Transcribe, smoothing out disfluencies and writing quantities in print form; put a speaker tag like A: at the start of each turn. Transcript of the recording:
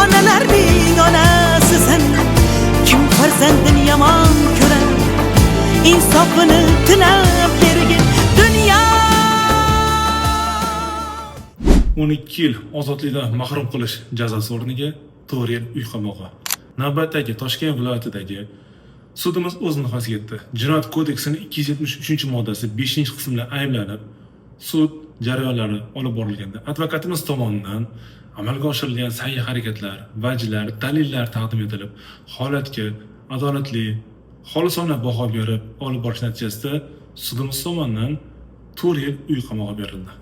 A: onalarning onasisan. Kim farzandini yomon ko'rar, insofini tilab bergin dunyo.
B: 12 yil ozodlikdan mahrum qilish jazosi o'rniga 4 yil uy qamog'i. Navbatdagi Toshkent viloyatidagi sudimiz o'z nihosiga yetdi. Jinoyat kodeksining 273-moddasi 5-qism bilan ayblanib, sud jarayonlari olib borilganda advokatimiz tomonidan amalga oshirilgan sa'y-harakatlar, vajlar, dalillar taqdim etilib, holatga adolatli, xolisona baho berib olib borish natijasida sudimiz tomonidan 4 yil uy qamog'i berildi.